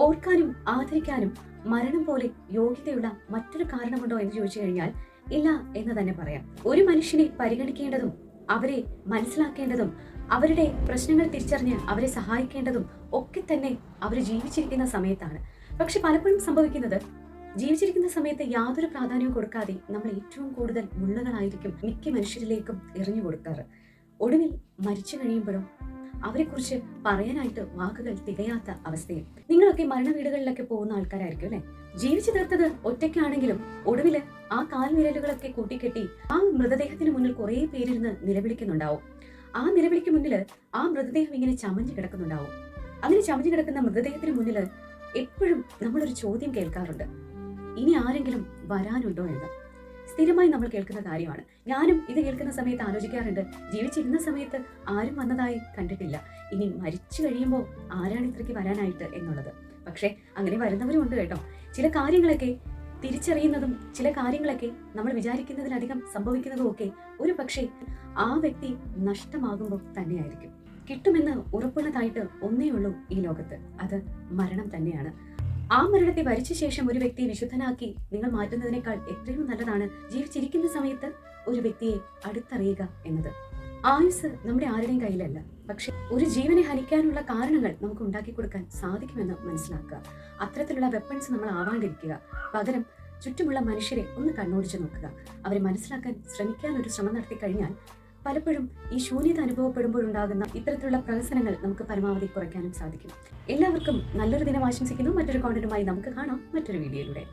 ഓർക്കാനും ആദരിക്കാനും മരണം പോലെ യോഗ്യതയുള്ള മറ്റൊരു കാരണമുണ്ടോ എന്ന് ചോദിച്ചു കഴിഞ്ഞാൽ ഇല്ല എന്ന് തന്നെ പറയാം. ഒരു മനുഷ്യനെ പരിഗണിക്കേണ്ടതും അവരെ മനസ്സിലാക്കേണ്ടതും അവരുടെ പ്രശ്നങ്ങൾ തിരിച്ചറിഞ്ഞ് അവരെ സഹായിക്കേണ്ടതും ഒക്കെ തന്നെ അവർ ജീവിച്ചിരിക്കുന്ന സമയത്താണ്. പക്ഷെ പലപ്പോഴും സംഭവിക്കുന്നത്, ജീവിച്ചിരിക്കുന്ന സമയത്ത് യാതൊരു പ്രാധാന്യവും കൊടുക്കാതെ നമ്മൾ ഏറ്റവും കൂടുതൽ മുള്ളുകളായിരിക്കും മിക്ക മനുഷ്യരിലേക്കും എറിഞ്ഞു കൊടുക്കാറ്. ഒടുവിൽ മരിച്ചു കഴിയുമ്പോഴും അവരെക്കുറിച്ച് പറയാനായിട്ട് വാക്കുകൾ തികയാത്ത അവസ്ഥയിൽ. നിങ്ങളൊക്കെ മരണ വീടുകളിലൊക്കെ പോകുന്ന ആൾക്കാരായിരിക്കും അല്ലെ? ജീവിച്ചു തീർത്തത് ഒറ്റയ്ക്കാണെങ്കിലും ഒടുവില് ആ കാൽവിരലുകളൊക്കെ കൂട്ടിക്കെട്ടി ആ മൃതദേഹത്തിന് മുന്നിൽ കുറെ പേരിരുന്ന് നിലവിളിക്കുന്നുണ്ടാവും. ആ നിലവിളിക്ക് മുന്നില് ആ മൃതദേഹം ഇങ്ങനെ ചമഞ്ഞു കിടക്കുന്നുണ്ടാവും. അങ്ങനെ ചമഞ്ഞു കിടക്കുന്ന മൃതദേഹത്തിന് മുന്നിൽ എപ്പോഴും നമ്മളൊരു ചോദ്യം കേൾക്കാറുണ്ട്, ഇനി ആരെങ്കിലും വരാനുണ്ടോ എന്ന്. സ്ഥിരമായി നമ്മൾ കേൾക്കുന്ന കാര്യമാണ്. ഞാനും ഇത് കേൾക്കുന്ന സമയത്ത് ആലോചിക്കാറുണ്ട്, ജീവിച്ചിരുന്ന സമയത്ത് ആരും വന്നതായി കണ്ടിട്ടില്ല, ഇനി മരിച്ചു കഴിയുമ്പോൾ ആരാണ് ഇത്രയ്ക്ക് വരാനായിട്ട് എന്നുള്ളത്. പക്ഷെ അങ്ങനെ വരുന്നവരും ഉണ്ട് കേട്ടോ. ചില കാര്യങ്ങളൊക്കെ തിരിച്ചറിയുന്നതും ചില കാര്യങ്ങളൊക്കെ നമ്മൾ വിചാരിക്കുന്നതിലധികം സംഭവിക്കുന്നതും ഒക്കെ ഒരു പക്ഷേ ആ വ്യക്തി നഷ്ടമാകുമ്പോൾ തന്നെയായിരിക്കും. കിട്ടുമെന്ന് ഉറപ്പുള്ളതായിട്ട് ഒന്നേ ഉള്ളൂ ഈ ലോകത്ത്, അത് മരണം തന്നെയാണ്. ആ മരണത്തെ വരിച്ച ശേഷം ഒരു വ്യക്തിയെ വിശുദ്ധനാക്കി നിങ്ങൾ മാറ്റുന്നതിനേക്കാൾ എത്രയോ നല്ലതാണ് ജീവിച്ചിരിക്കുന്ന സമയത്ത് ഒരു വ്യക്തിയെ അടുത്തറിയുക എന്നത്. ആയുസ് നമ്മുടെ ആരുടെയും കയ്യിലല്ല, പക്ഷെ ഒരു ജീവനെ ഹനിക്കാനുള്ള കാരണങ്ങൾ നമുക്ക് ഉണ്ടാക്കി കൊടുക്കാൻ സാധിക്കുമെന്ന് മനസ്സിലാക്കുക. അത്തരത്തിലുള്ള വെപ്പൺസ് നമ്മൾ ആവാണ്ടിരിക്കുക. പകരം ചുറ്റുമുള്ള മനുഷ്യരെ ഒന്ന് കണ്ണോടിച്ച് നോക്കുക. അവരെ മനസ്സിലാക്കാൻ ശ്രമിക്കാൻ ഒരു ശ്രമം നടത്തി കഴിഞ്ഞാൽ പലപ്പോഴും ഈ ശൂന്യത അനുഭവപ്പെടുമ്പോഴുണ്ടാകുന്ന ഇത്തരത്തിലുള്ള പ്രഹസനങ്ങൾ നമുക്ക് പരമാവധി കുറയ്ക്കാനും സാധിക്കും. എല്ലാവർക്കും നല്ലൊരു ദിനം ആശംസിക്കുന്നു. മറ്റൊരു കോണ്ടന്റുമായി നമുക്ക് കാണാം മറ്റൊരു വീഡിയോയിലൂടെ.